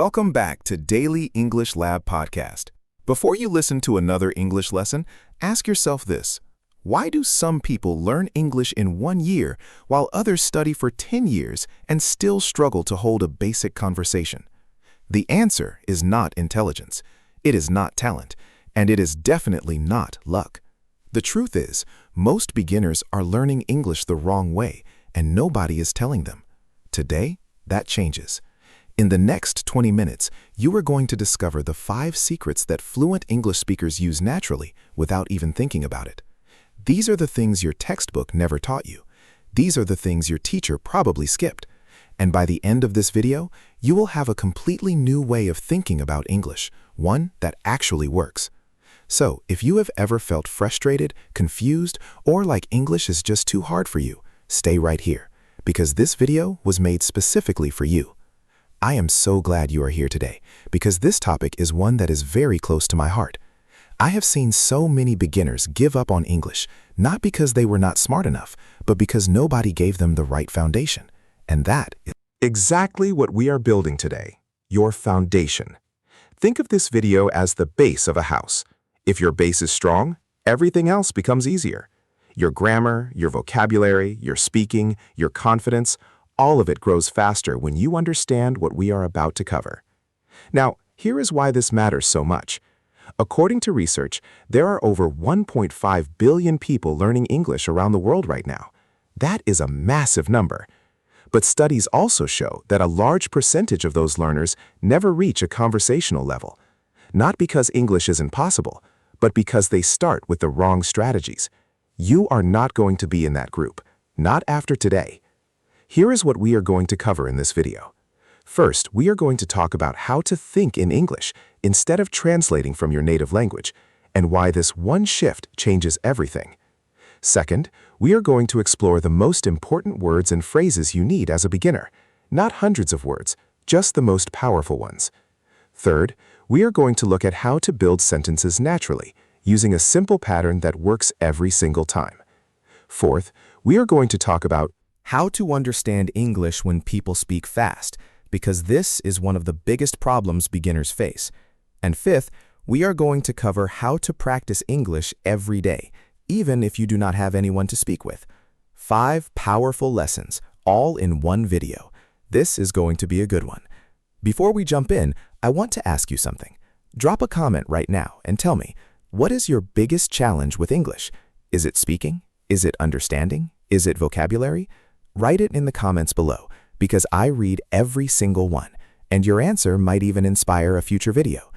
Welcome back to Daily English Lab Podcast. Before you listen to another English lesson, ask yourself this. Why do some people learn English in 1 year while others study for 10 years and still struggle to hold a basic conversation? The answer is not intelligence, it is not talent, and it is definitely not luck. The truth is, most beginners are learning English the wrong way, and nobody is telling them. Today, that changes. In the next 20 minutes, you are going to discover the 5 secrets that fluent English speakers use naturally without even thinking about it. These are the things your textbook never taught you. These are the things your teacher probably skipped. And by the end of this video, you will have a completely new way of thinking about English, one that actually works. So, if you have ever felt frustrated, confused, or like English is just too hard for you, stay right here, because this video was made specifically for you. I am so glad you are here today, because this topic is one that is very close to my heart. I have seen so many beginners give up on English, not because they were not smart enough, but because nobody gave them the right foundation. And that is exactly what we are building today, your foundation. Think of this video as the base of a house. If your base is strong, everything else becomes easier. Your grammar, your vocabulary, your speaking, your confidence, all of it grows faster when you understand what we are about to cover. Now, here is why this matters so much. According to research, there are over 1.5 billion people learning English around the world right now. That is a massive number. But studies also show that a large percentage of those learners never reach a conversational level. Not because English is impossible, but because they start with the wrong strategies. You are not going to be in that group, not after today. Here is what we are going to cover in this video. First, we are going to talk about how to think in English instead of translating from your native language, and why this one shift changes everything. Second, we are going to explore the most important words and phrases you need as a beginner, not hundreds of words, just the most powerful ones. Third, we are going to look at how to build sentences naturally, using a simple pattern that works every single time. Fourth, we are going to talk about how to understand English when people speak fast, because this is one of the biggest problems beginners face. And fifth, we are going to cover how to practice English every day, even if you do not have anyone to speak with. 5 powerful lessons, all in one video. This is going to be a good one. Before we jump in, I want to ask you something. Drop a comment right now and tell me, what is your biggest challenge with English? Is it speaking? Is it understanding? Is it vocabulary? Write it in the comments below, because I read every single one, and your answer might even inspire a future video.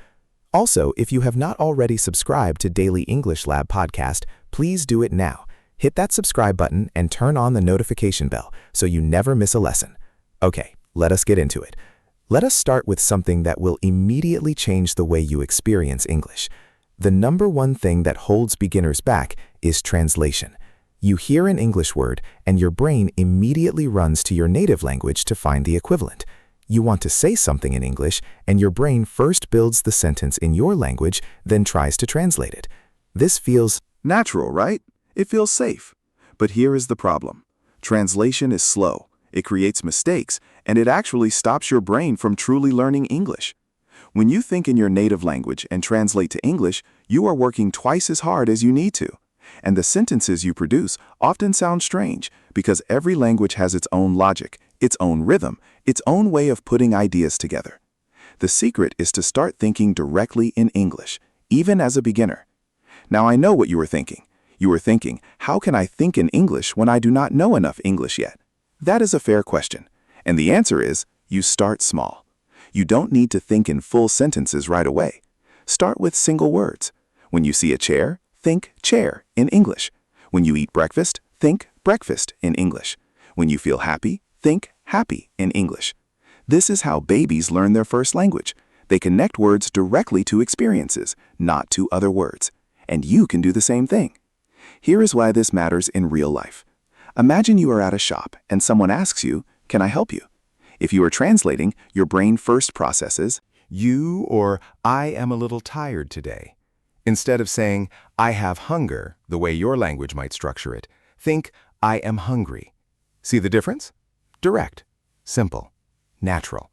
Also, if you have not already subscribed to Daily English Lab Podcast, please do it now. Hit that subscribe button and turn on the notification bell so you never miss a lesson. Okay, let us get into it. Let us start with something that will immediately change the way you experience English. The number one thing that holds beginners back is translation. You hear an English word, and your brain immediately runs to your native language to find the equivalent. You want to say something in English, and your brain first builds the sentence in your language, then tries to translate it. This feels natural, right? It feels safe. But here is the problem. Translation is slow, it creates mistakes, and it actually stops your brain from truly learning English. When you think in your native language and translate to English, you are working twice as hard as you need to. And the sentences you produce often sound strange because every language has its own logic, its own rhythm, its own way of putting ideas together. The secret is to start thinking directly in English, even as a beginner. Now I know what you were thinking. You were thinking, how can I think in English when I do not know enough English yet? That is a fair question. And the answer is, you start small. You don't need to think in full sentences right away. Start with single words. When you see a chair, think chair in English. When you eat breakfast, think breakfast in English. When you feel happy, think happy in English. This is how babies learn their first language. They connect words directly to experiences, not to other words. And you can do the same thing. Here is why this matters in real life. Imagine you are at a shop and someone asks you, "Can I help you?" If you are translating, your brain first processes, you or I am a little tired today. Instead of saying, I have hunger, the way your language might structure it, think, I am hungry. See the difference? Direct, simple, natural.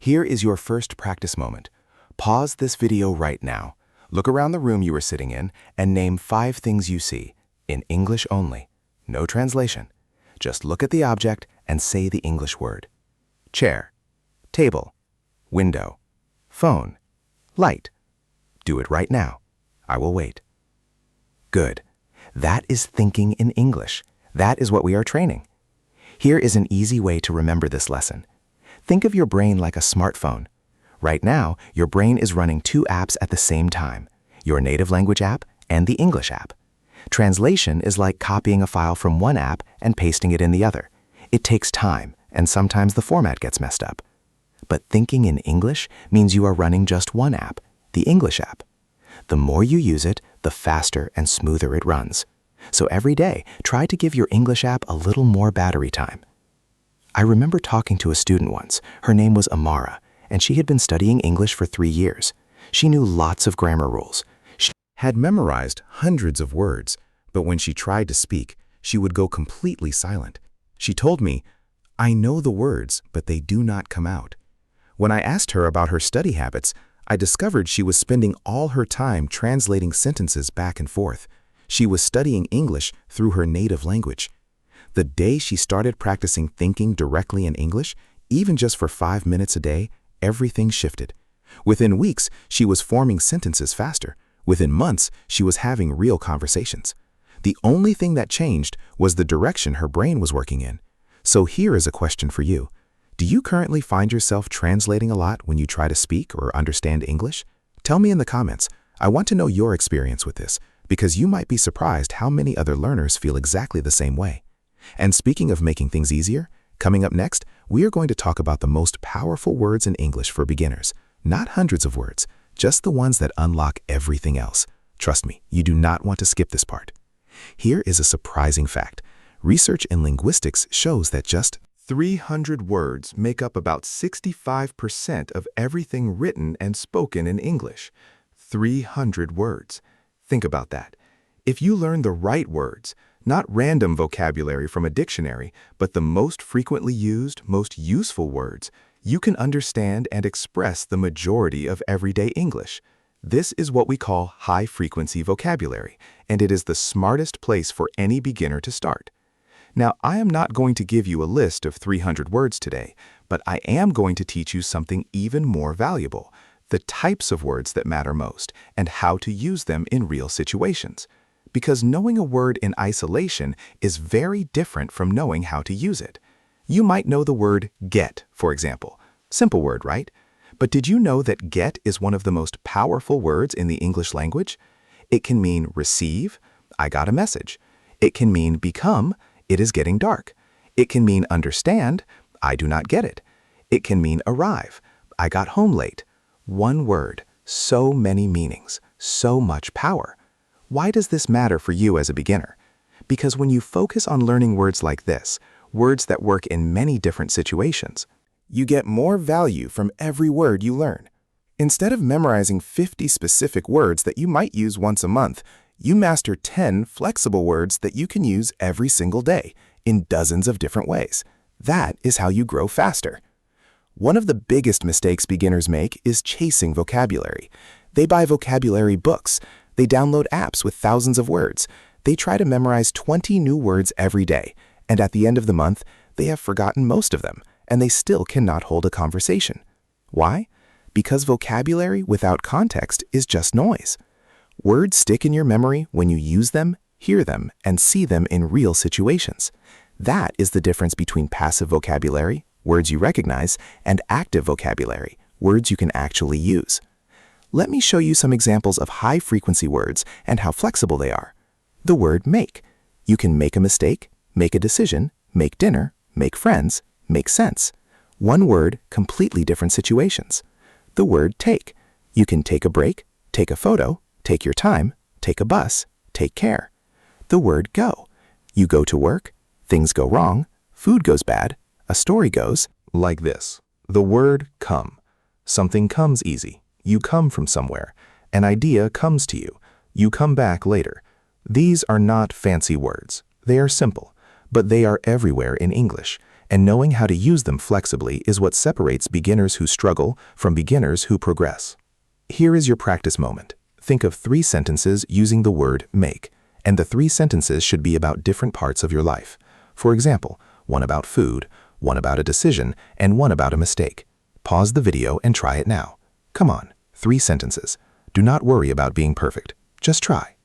Here is your first practice moment. Pause this video right now. Look around the room you were sitting in and name 5 things you see, in English only. No translation. Just look at the object and say the English word. Chair, table, window, phone, light. Do it right now. I will wait. Good. That is thinking in English. That is what we are training. Here is an easy way to remember this lesson. Think of your brain like a smartphone. Right now, your brain is running 2 apps at the same time, your native language app and the English app. Translation is like copying a file from one app and pasting it in the other. It takes time, and sometimes the format gets messed up. But thinking in English means you are running just one app, the English app. The more you use it, the faster and smoother it runs. So every day, try to give your English app a little more battery time. I remember talking to a student once. Her name was Amara, and she had been studying English for 3 years. She knew lots of grammar rules. She had memorized hundreds of words, but when she tried to speak, she would go completely silent. She told me, "I know the words, but they do not come out." When I asked her about her study habits, I discovered she was spending all her time translating sentences back and forth. She was studying English through her native language. The day she started practicing thinking directly in English, even just for 5 minutes a day, everything shifted. Within weeks, she was forming sentences faster. Within months, she was having real conversations. The only thing that changed was the direction her brain was working in. So here is a question for you. Do you currently find yourself translating a lot when you try to speak or understand English? Tell me in the comments. I want to know your experience with this, because you might be surprised how many other learners feel exactly the same way. And speaking of making things easier, coming up next, we are going to talk about the most powerful words in English for beginners. Not hundreds of words, just the ones that unlock everything else. Trust me, you do not want to skip this part. Here is a surprising fact. Research in linguistics shows that just 300 words make up about 65% of everything written and spoken in English. 300 words. Think about that. If you learn the right words, not random vocabulary from a dictionary, but the most frequently used, most useful words, you can understand and express the majority of everyday English. This is what we call high-frequency vocabulary, and it is the smartest place for any beginner to start. Now, I am not going to give you a list of 300 words today, but I am going to teach you something even more valuable, the types of words that matter most and how to use them in real situations. Because knowing a word in isolation is very different from knowing how to use it. You might know the word get, for example. Simple word, right? But did you know that get is one of the most powerful words in the English language? It can mean receive, I got a message. It can mean become, it is getting dark. It can mean understand, I do not get it. It can mean arrive, I got home late. One word, so many meanings, so much power. Why does this matter for you as a beginner? Because when you focus on learning words like this, words that work in many different situations, you get more value from every word you learn. Instead of memorizing 50 specific words that you might use once a month, you master 10 flexible words that you can use every single day in dozens of different ways. That is how you grow faster. One of the biggest mistakes beginners make is chasing vocabulary. They buy vocabulary books. They download apps with thousands of words. They try to memorize 20 new words every day, and at the end of the month, they have forgotten most of them, and they still cannot hold a conversation. Why? Because vocabulary without context is just noise. Words stick in your memory when you use them, hear them, and see them in real situations. That is the difference between passive vocabulary, words you recognize, and active vocabulary, words you can actually use. Let me show you some examples of high-frequency words and how flexible they are. The word make. You can make a mistake, make a decision, make dinner, make friends, make sense. One word, completely different situations. The word take. You can take a break, take a photo, take your time, take a bus, take care. The word go. You go to work, things go wrong, food goes bad, a story goes like this. The word come. Something comes easy. You come from somewhere. An idea comes to you. You come back later. These are not fancy words. They are simple, but they are everywhere in English, and knowing how to use them flexibly is what separates beginners who struggle from beginners who progress. Here is your practice moment. Think of 3 sentences using the word make, and the 3 sentences should be about different parts of your life. For example, one about food, one about a decision, and one about a mistake. Pause the video and try it now. Come on, 3 sentences. Do not worry about being perfect. Just try.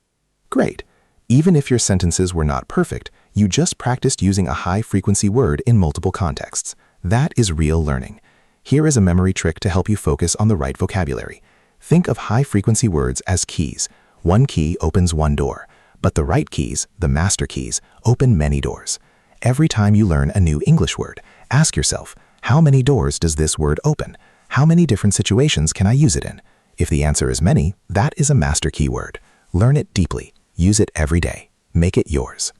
Great. Even if your sentences were not perfect, you just practiced using a high-frequency word in multiple contexts. That is real learning. Here is a memory trick to help you focus on the right vocabulary. Think of high-frequency words as keys. One key opens one door, but the right keys, the master keys, open many doors. Every time you learn a new English word, ask yourself, how many doors does this word open? How many different situations can I use it in? If the answer is many, that is a master keyword. Learn it deeply. Use it every day. Make it yours.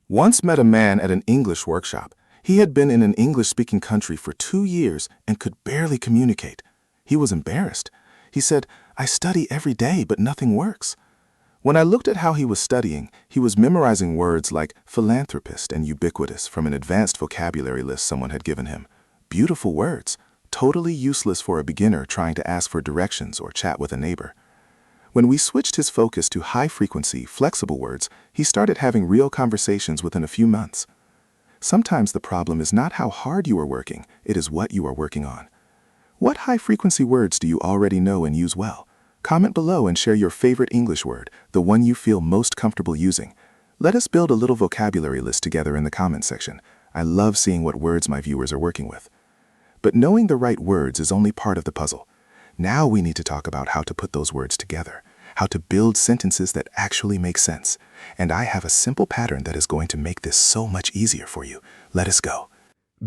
Once met a man at an English workshop. He had been in an English-speaking country for 2 years and could barely communicate. He was embarrassed. He said, "I study every day, but nothing works." When I looked at how he was studying, he was memorizing words like philanthropist and ubiquitous from an advanced vocabulary list someone had given him. Beautiful words, totally useless for a beginner trying to ask for directions or chat with a neighbor. When we switched his focus to high-frequency, flexible words, he started having real conversations within a few months. Sometimes the problem is not how hard you are working, it is what you are working on. What high-frequency words do you already know and use well? Comment below and share your favorite English word, the one you feel most comfortable using. Let us build a little vocabulary list together in the comment section. I love seeing what words my viewers are working with. But knowing the right words is only part of the puzzle. Now we need to talk about how to put those words together, how to build sentences that actually make sense. And I have a simple pattern that is going to make this so much easier for you. Let us go.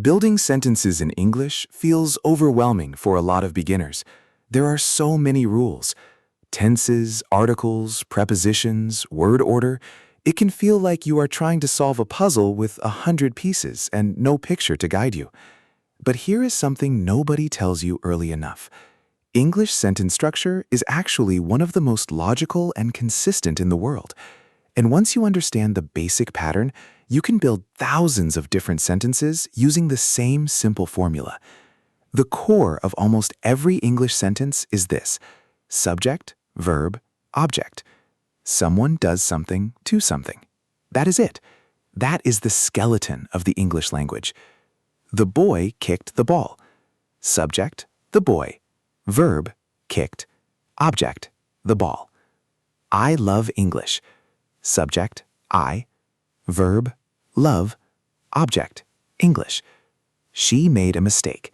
Building sentences in English feels overwhelming for a lot of beginners. There are so many rules. Tenses, articles, prepositions, word order. It can feel like you are trying to solve a puzzle with 100 pieces and no picture to guide you. But here is something nobody tells you early enough. English sentence structure is actually one of the most logical and consistent in the world. And once you understand the basic pattern, you can build thousands of different sentences using the same simple formula. The core of almost every English sentence is this: subject, verb, object. Someone does something to something. That is it. That is the skeleton of the English language. The boy kicked the ball. Subject, the boy. Verb, kicked. Object, the ball. I love English. Subject, I. Verb, love. Object, English. She made a mistake.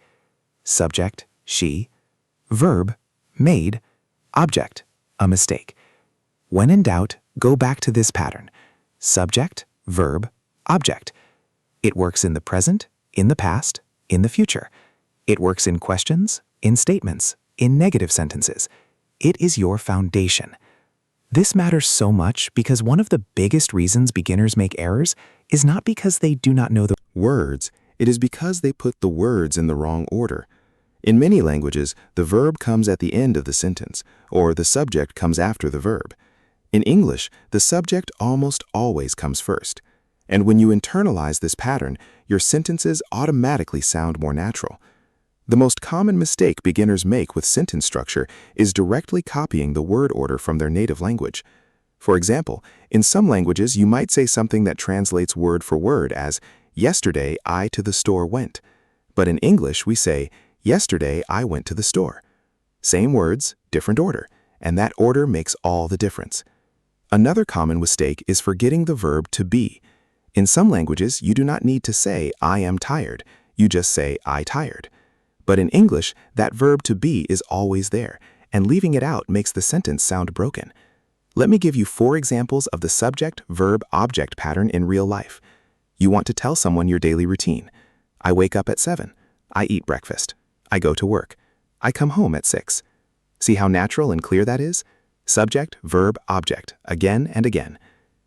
Subject, she. Verb, made. Object, a mistake. When in doubt, go back to this pattern. Subject, verb, object. It works in the present, in the past, in the future. It works in questions, in statements, in negative sentences. It is your foundation. This matters so much because one of the biggest reasons beginners make errors is not because they do not know the Words, it is because they put the words in the wrong order. In many languages, the verb comes at the end of the sentence, or the subject comes after the verb. In English, the subject almost always comes first. And when you internalize this pattern, your sentences automatically sound more natural. The most common mistake beginners make with sentence structure is directly copying the word order from their native language. For example, in some languages you might say something that translates word for word as, "Yesterday I to the store went." But in English we say, "Yesterday I went to the store." Same words, different order, and that order makes all the difference. Another common mistake is forgetting the verb to be. In some languages, you do not need to say, "I am tired." You just say, "I tired." But in English, that verb to be is always there, and leaving it out makes the sentence sound broken. Let me give you 4 examples of the subject, verb, object pattern in real life. You want to tell someone your daily routine. I wake up at 7. I eat breakfast. I go to work. I come home at 6. See how natural and clear that is? Subject, verb, object, again and again.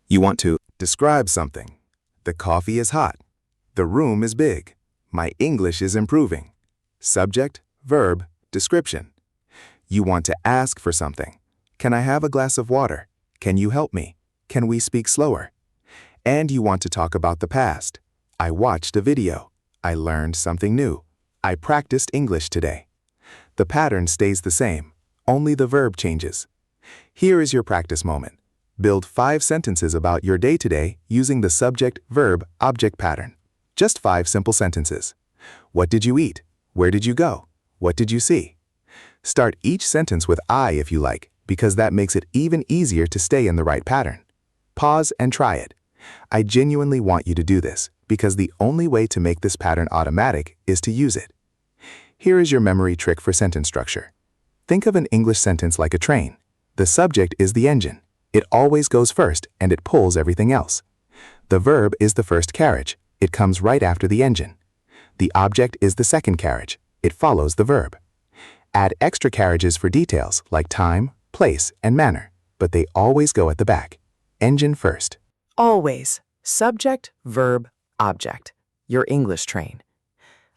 You want to describe something. The coffee is hot. The room is big. My English is improving. Subject, verb, description. You want to ask for something. Can I have a glass of water? Can you help me? Can we speak slower? And you want to talk about the past. I watched a video. I learned something new. I practiced English today. The pattern stays the same, only the verb changes. Here is your practice moment. Build 5 sentences about your day today using the subject-verb-object pattern. Just 5 simple sentences. What did you eat? Where did you go? What did you see? Start each sentence with I if you like, because that makes it even easier to stay in the right pattern. Pause and try it. I genuinely want you to do this, because the only way to make this pattern automatic is to use it. Here is your memory trick for sentence structure. Think of an English sentence like a train. The subject is the engine. It always goes first and it pulls everything else. The verb is the first carriage. It comes right after the engine. The object is the second carriage. It follows the verb. Add extra carriages for details like time, place, and manner, but they always go at the back. Engine first. Always. Subject, verb, object. Your English train.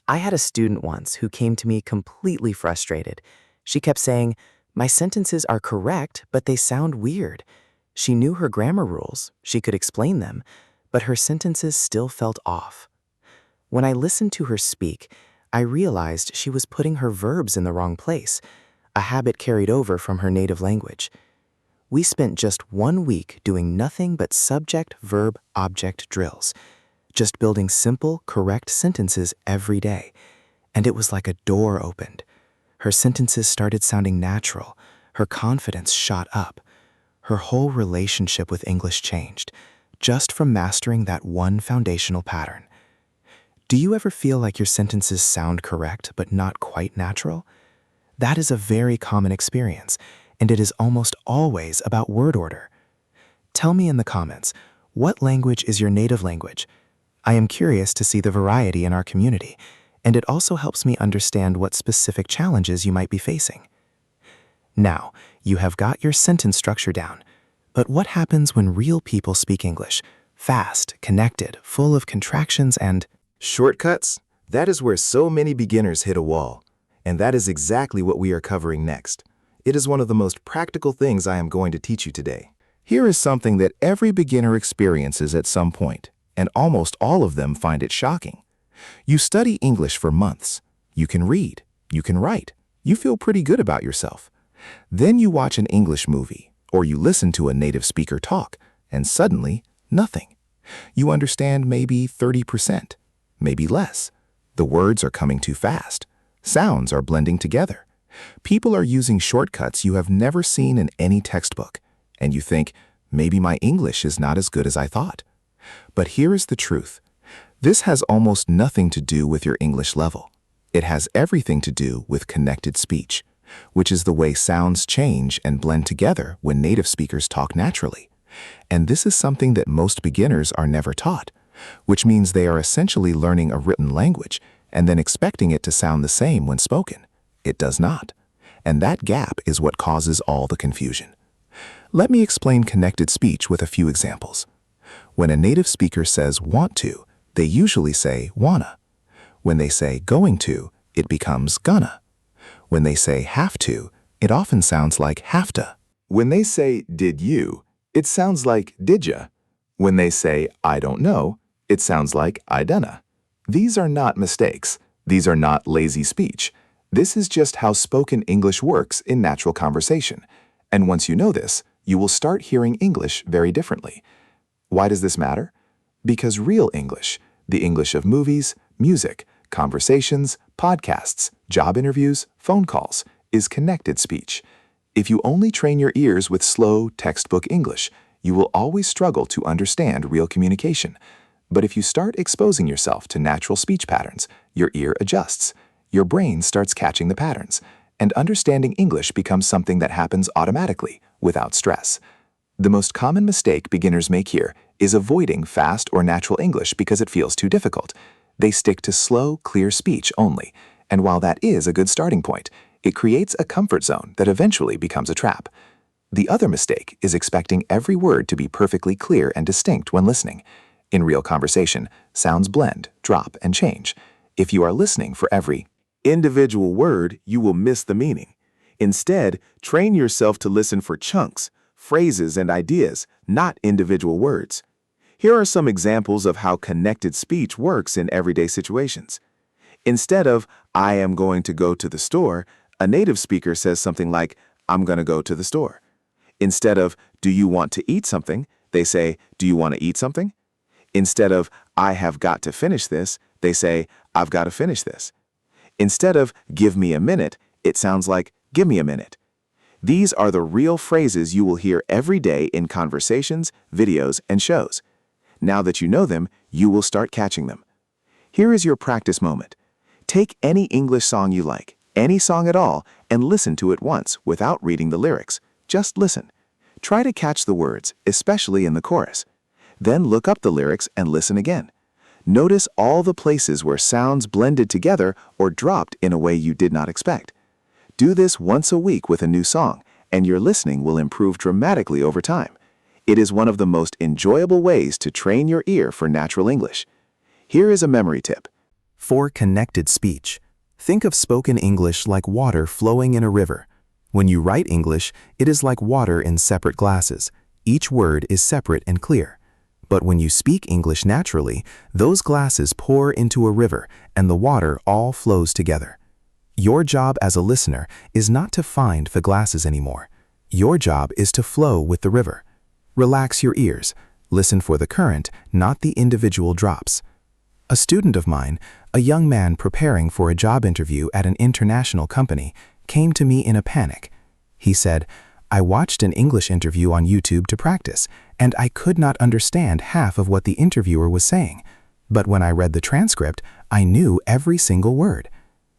I had a student once who came to me completely frustrated. She kept saying, "My sentences are correct, but they sound weird." She knew her grammar rules, she could explain them, but her sentences still felt off. When I listened to her speak, I realized she was putting her verbs in the wrong place, a habit carried over from her native language. We spent just 1 week doing nothing but subject, verb, object drills, just building simple, correct sentences every day. And it was like a door opened. Her sentences started sounding natural. Her confidence shot up. Her whole relationship with English changed, just from mastering that one foundational pattern. Do you ever feel like your sentences sound correct but not quite natural? That is a very common experience, and it is almost always about word order. Tell me in the comments, what language is your native language? I am curious to see the variety in our community, and it also helps me understand what specific challenges you might be facing. Now, you have got your sentence structure down, but what happens when real people speak English? Fast, connected, full of contractions and Shortcuts? That is where so many beginners hit a wall. And that is exactly what we are covering next. It is one of the most practical things I am going to teach you today. Here is something that every beginner experiences at some point, and almost all of them find it shocking. You study English for months. You can read. You can write. You feel pretty good about yourself. Then you watch an English movie, or you listen to a native speaker talk, and suddenly, nothing. You understand maybe 30%, maybe less. The words are coming too fast. Sounds are blending together. People are using shortcuts you have never seen in any textbook, and you think, maybe my English is not as good as I thought. But here is the truth. This has almost nothing to do with your English level. It has everything to do with connected speech, which is the way sounds change and blend together when native speakers talk naturally. And this is something that most beginners are never taught, which means they are essentially learning a written language and then expecting it to sound the same when spoken. It does not. And that gap is what causes all the confusion. Let me explain connected speech with a few examples. When a native speaker says want to, they usually say wanna. When they say going to, it becomes gonna. When they say have to, it often sounds like have to. When they say did you, it sounds like did ya. When they say I don't know, it sounds like I dunna. These are not mistakes. These are not lazy speech. This is just how spoken English works in natural conversation. And once you know this, you will start hearing English very differently. Why does this matter? Because real English, the English of movies, music, conversations, podcasts, job interviews, phone calls, is connected speech. If you only train your ears with slow, textbook English, you will always struggle to understand real communication. But if you start exposing yourself to natural speech patterns, your ear adjusts, your brain starts catching the patterns, and understanding English becomes something that happens automatically, without stress. The most common mistake beginners make here is avoiding fast or natural English because it feels too difficult. They stick to slow, clear speech only, and while that is a good starting point, it creates a comfort zone that eventually becomes a trap. The other mistake is expecting every word to be perfectly clear and distinct when listening. In real conversation, sounds blend, drop, and change. If you are listening for every individual word, you will miss the meaning. Instead, train yourself to listen for chunks, phrases, and ideas, not individual words. Here are some examples of how connected speech works in everyday situations. Instead of, I am going to go to the store, a native speaker says something like, I'm going to go to the store. Instead of, do you want to eat something, they say, do you want to eat something? Instead of, I have got to finish this, they say, I've got to finish this. Instead of, give me a minute, it sounds like, give me a minute. These are the real phrases you will hear every day in conversations, videos, and shows. Now that you know them, you will start catching them. Here is your practice moment. Take any English song you like, any song at all, and listen to it once without reading the lyrics. Just listen. Try to catch the words, especially in the chorus. Then look up the lyrics and listen again. Notice all the places where sounds blended together or dropped in a way you did not expect. Do this once a week with a new song, and your listening will improve dramatically over time. It is one of the most enjoyable ways to train your ear for natural English. Here is a memory tip. For connected speech, think of spoken English like water flowing in a river. When you write English, it is like water in separate glasses. Each word is separate and clear. But when you speak English naturally, those glasses pour into a river and the water all flows together. Your job as a listener is not to find the glasses anymore. Your job is to flow with the river. Relax your ears. Listen for the current, not the individual drops. A student of mine, a young man preparing for a job interview at an international company, came to me in a panic. He said, I watched an English interview on YouTube to practice, and I could not understand half of what the interviewer was saying. But when I read the transcript, I knew every single word.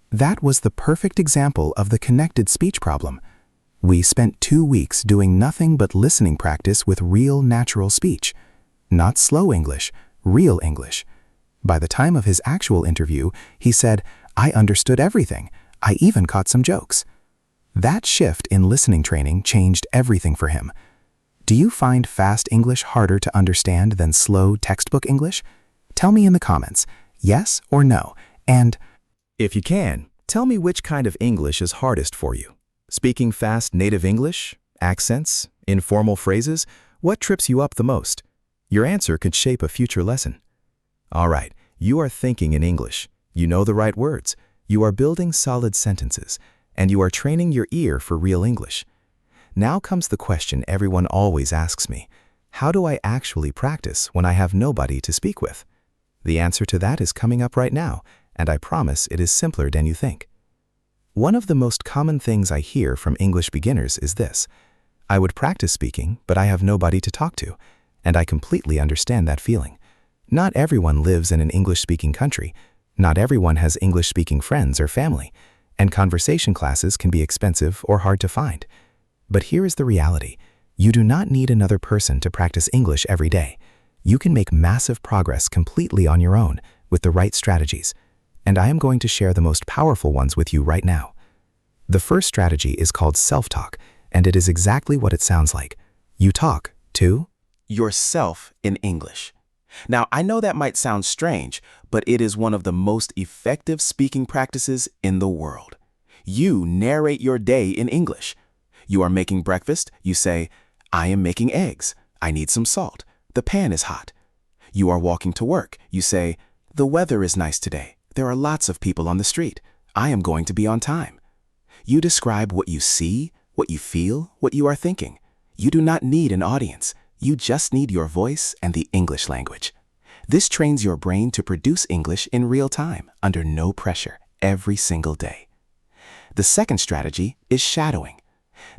That was the perfect example of the connected speech problem. We spent 2 weeks doing nothing but listening practice with real natural speech. Not slow English, real English. By the time of his actual interview, he said, I understood everything. I even caught some jokes. That shift in listening training changed everything for him. Do you find fast English harder to understand than slow textbook English? Tell me in the comments, yes or no, and if you can, tell me which kind of English is hardest for you. Speaking fast native English, accents, informal phrases, what trips you up the most? Your answer could shape a future lesson. All right, you are thinking in English. You know the right words. You are building solid sentences, and you are training your ear for real English. Now comes the question everyone always asks me. How do I actually practice when I have nobody to speak with? The answer to that is coming up right now, and I promise it is simpler than you think. One of the most common things I hear from English beginners is this. I would practice speaking, but I have nobody to talk to, and I completely understand that feeling. Not everyone lives in an English-speaking country. Not everyone has English-speaking friends or family, and conversation classes can be expensive or hard to find. But here is the reality. You do not need another person to practice English every day. You can make massive progress completely on your own with the right strategies. And I am going to share the most powerful ones with you right now. The first strategy is called self-talk, and it is exactly what it sounds like. You talk to yourself in English. Now, I know that might sound strange, but it is one of the most effective speaking practices in the world. You narrate your day in English. You are making breakfast, you say, I am making eggs. I need some salt. The pan is hot. You are walking to work. You say, the weather is nice today. There are lots of people on the street. I am going to be on time. You describe what you see, what you feel, what you are thinking. You do not need an audience. You just need your voice and the English language. This trains your brain to produce English in real time, under no pressure, every single day. The second strategy is shadowing.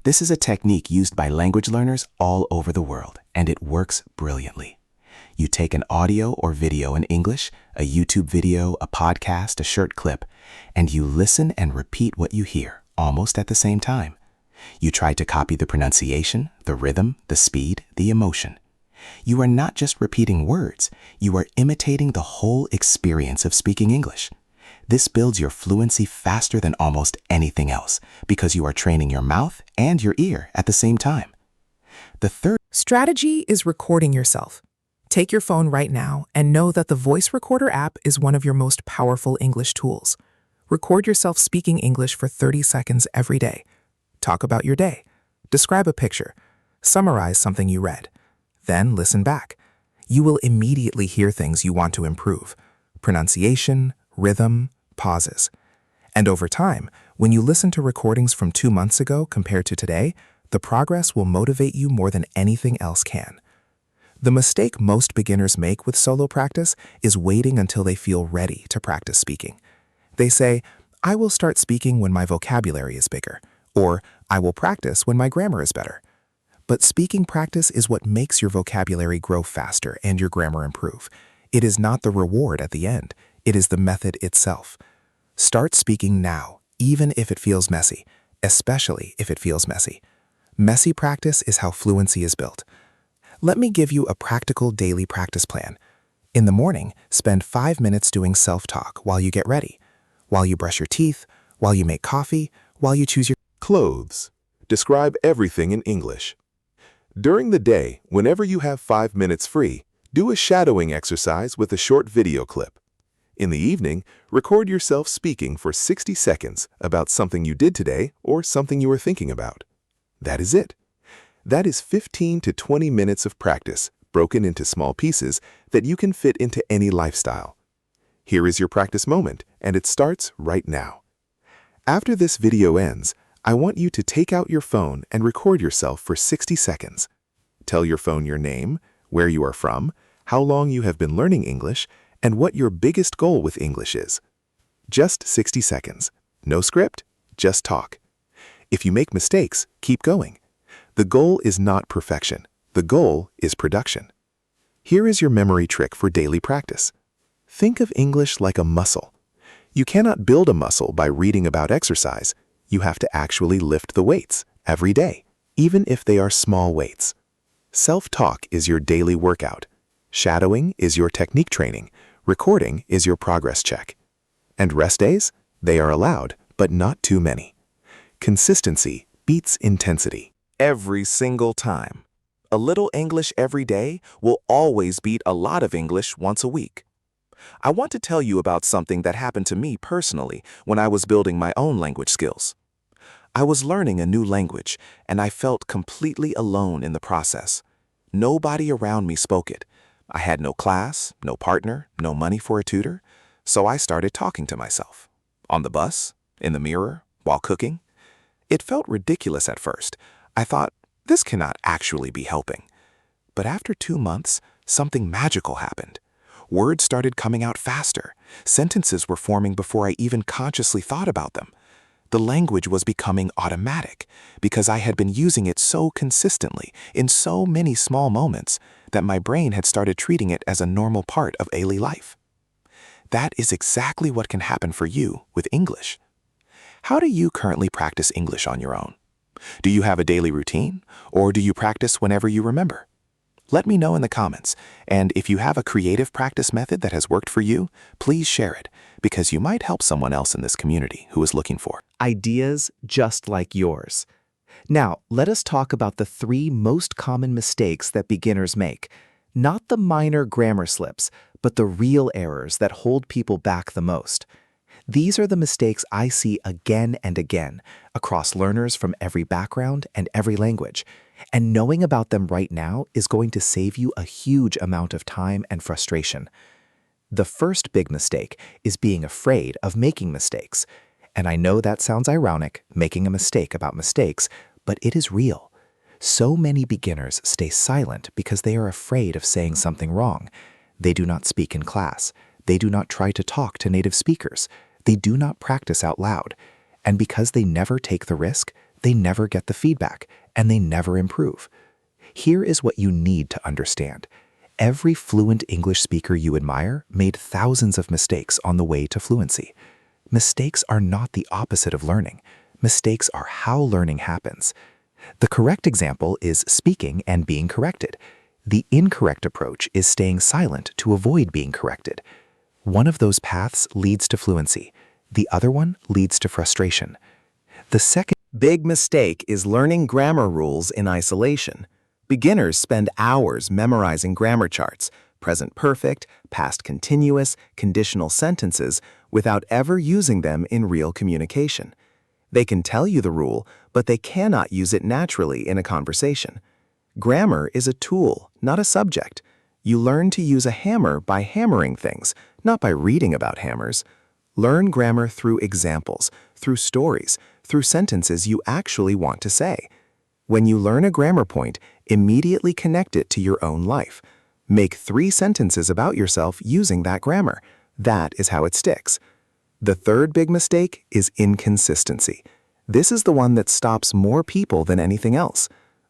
This is a technique used by language learners all over the world, and it works brilliantly. You take an audio or video in English, a YouTube video, a podcast, a short clip, and you listen and repeat what you hear, almost at the same time. You try to copy the pronunciation, the rhythm, the speed, the emotion. You are not just repeating words, you are imitating the whole experience of speaking English. This builds your fluency faster than almost anything else, because you are training your mouth and your ear at the same time. The third strategy is recording yourself. Take your phone right now and know that the voice recorder app is one of your most powerful English tools. Record yourself speaking English for 30 seconds every day. Talk about your day. Describe a picture. Summarize something you read. Then listen back. You will immediately hear things you want to improve: pronunciation, rhythm, pauses. And over time, when you listen to recordings from 2 months ago compared to today, the progress will motivate you more than anything else can. The mistake most beginners make with solo practice is waiting until they feel ready to practice speaking. They say, "I will start speaking when my vocabulary is bigger," or "I will practice when my grammar is better." But speaking practice is what makes your vocabulary grow faster and your grammar improve. It is not the reward at the end. It is the method itself. Start speaking now, even if it feels messy, especially if it feels messy. Messy practice is how fluency is built. Let me give you a practical daily practice plan. In the morning, spend 5 minutes doing self-talk while you get ready, while you brush your teeth, while you make coffee, while you choose your Clothes. Describe everything in English. During the day, whenever you have 5 minutes free, do a shadowing exercise with a short video clip. In the evening, record yourself speaking for 60 seconds about something you did today or something you were thinking about. That is it. That is 15 to 20 minutes of practice, broken into small pieces that you can fit into any lifestyle. Here is your practice moment, and it starts right now. After this video ends, I want you to take out your phone and record yourself for 60 seconds. Tell your phone your name, where you are from, how long you have been learning English, and what your biggest goal with English is. Just 60 seconds. No script, just talk. If you make mistakes, keep going. The goal is not perfection. The goal is production. Here is your memory trick for daily practice. Think of English like a muscle. You cannot build a muscle by reading about exercise. You have to actually lift the weights every day, even if they are small weights. Self-talk is your daily workout. Shadowing is your technique training. Recording is your progress check. And rest days? They are allowed, but not too many. Consistency beats intensity. Every single time. A little English every day will always beat a lot of English once a week. I want to tell you about something that happened to me personally when I was building my own language skills. I was learning a new language, and I felt completely alone in the process. Nobody around me spoke it. I had no class, no partner, no money for a tutor, so I started talking to myself. On the bus, in the mirror, while cooking. It felt ridiculous at first. I thought, this cannot actually be helping. But after 2 months, something magical happened. Words started coming out faster. Sentences were forming before I even consciously thought about them. The language was becoming automatic because I had been using it so consistently in so many small moments that my brain had started treating it as a normal part of daily life. That is exactly what can happen for you with English. How do you currently practice English on your own? Do you have a daily routine, or do you practice whenever you remember? Let me know in the comments, and if you have a creative practice method that has worked for you, please share it, because you might help someone else in this community who is looking for ideas just like yours. Now, let us talk about the 3 most common mistakes that beginners make. Not the minor grammar slips, but the real errors that hold people back the most. These are the mistakes I see again and again across learners from every background and every language. And knowing about them right now is going to save you a huge amount of time and frustration. The first big mistake is being afraid of making mistakes. And I know that sounds ironic, making a mistake about mistakes, but it is real. So many beginners stay silent because they are afraid of saying something wrong. They do not speak in class. They do not try to talk to native speakers. They do not practice out loud. And because they never take the risk, they never get the feedback, and they never improve. Here is what you need to understand. Every fluent English speaker you admire made thousands of mistakes on the way to fluency. Mistakes are not the opposite of learning. Mistakes are how learning happens. The correct example is speaking and being corrected. The incorrect approach is staying silent to avoid being corrected. One of those paths leads to fluency. The other one leads to frustration. The second big mistake is learning grammar rules in isolation. Beginners spend hours memorizing grammar charts, present perfect, past continuous, conditional sentences, without ever using them in real communication. They can tell you the rule, but they cannot use it naturally in a conversation. Grammar is a tool, not a subject. You learn to use a hammer by hammering things, not by reading about hammers. Learn grammar through examples, through stories, through sentences you actually want to say. When you learn a grammar point, immediately connect it to your own life. Make 3 sentences about yourself using that grammar. That is how it sticks. The third big mistake is inconsistency. This is the one that stops more people than anything else.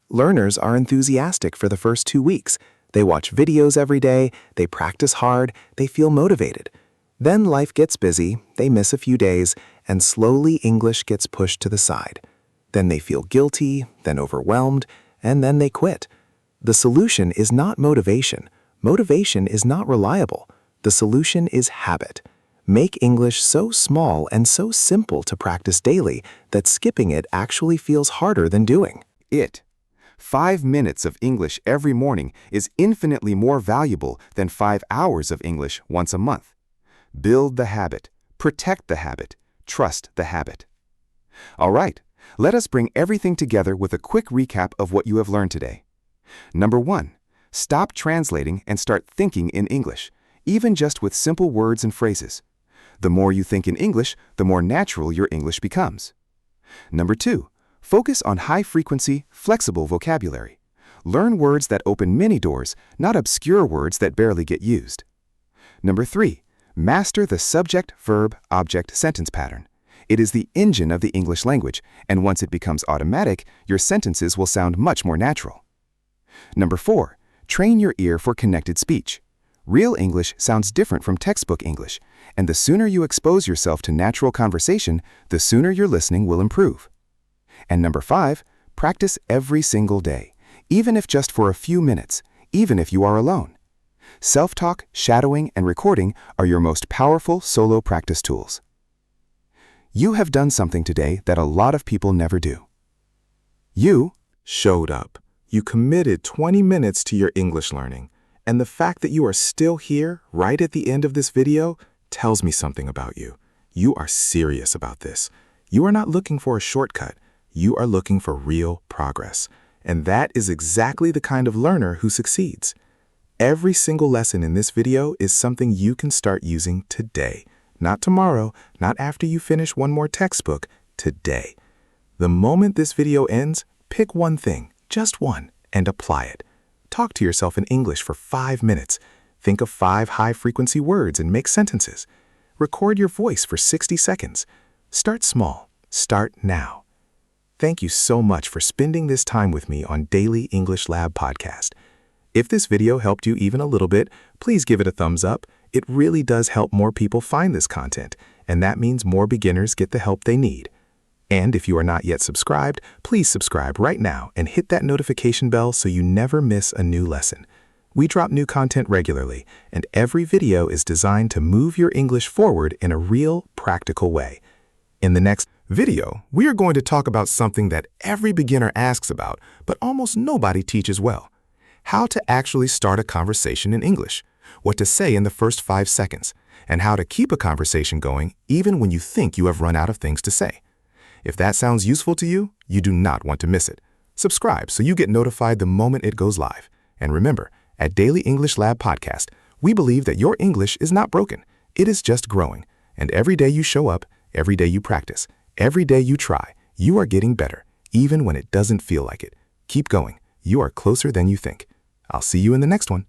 Learners are enthusiastic for the first 2 weeks. They watch videos every day, they practice hard, they feel motivated. Then life gets busy, they miss a few days, and slowly English gets pushed to the side. Then they feel guilty, then overwhelmed, and then they quit. The solution is not motivation. Motivation is not reliable. The solution is habit. Make English so small and so simple to practice daily that skipping it actually feels harder than doing it. 5 minutes of English every morning is infinitely more valuable than 5 hours of English once a month. Build the habit, protect the habit, trust the habit. All right, let us bring everything together with a quick recap of what you have learned today. Number 1, stop translating and start thinking in English, even just with simple words and phrases. The more you think in English, the more natural your English becomes. Number 2, focus on high-frequency, flexible vocabulary. Learn words that open many doors, not obscure words that barely get used. Number 3, master the subject-verb-object sentence pattern. It is the engine of the English language, and once it becomes automatic, your sentences will sound much more natural. Number 4, train your ear for connected speech. Real English sounds different from textbook English, and the sooner you expose yourself to natural conversation, the sooner your listening will improve. And number 5, practice every single day, even if just for a few minutes, even if you are alone. Self-talk, shadowing, and recording are your most powerful solo practice tools. You have done something today that a lot of people never do. You showed up. You committed 20 minutes to your English learning. And the fact that you are still here, right at the end of this video, tells me something about you. You are serious about this. You are not looking for a shortcut. You are looking for real progress. And that is exactly the kind of learner who succeeds. Every single lesson in this video is something you can start using today. Not tomorrow, not after you finish one more textbook, today. The moment this video ends, pick one thing, just one, and apply it. Talk to yourself in English for 5 minutes. Think of 5 high-frequency words and make sentences. Record your voice for 60 seconds. Start small. Start now. Thank you so much for spending this time with me on Daily English Lab Podcast. If this video helped you even a little bit, please give it a thumbs up. It really does help more people find this content, and that means more beginners get the help they need. And if you are not yet subscribed, please subscribe right now and hit that notification bell so you never miss a new lesson. We drop new content regularly, and every video is designed to move your English forward in a real, practical way. In the next video, we are going to talk about something that every beginner asks about, but almost nobody teaches well. How to actually start a conversation in English, what to say in the first 5 seconds, and how to keep a conversation going even when you think you have run out of things to say. If that sounds useful to you, you do not want to miss it. Subscribe so you get notified the moment it goes live. And remember, at Daily English Lab Podcast, we believe that your English is not broken. It is just growing. And every day you show up, every day you practice, every day you try, you are getting better, even when it doesn't feel like it. Keep going. You are closer than you think. I'll see you in the next one.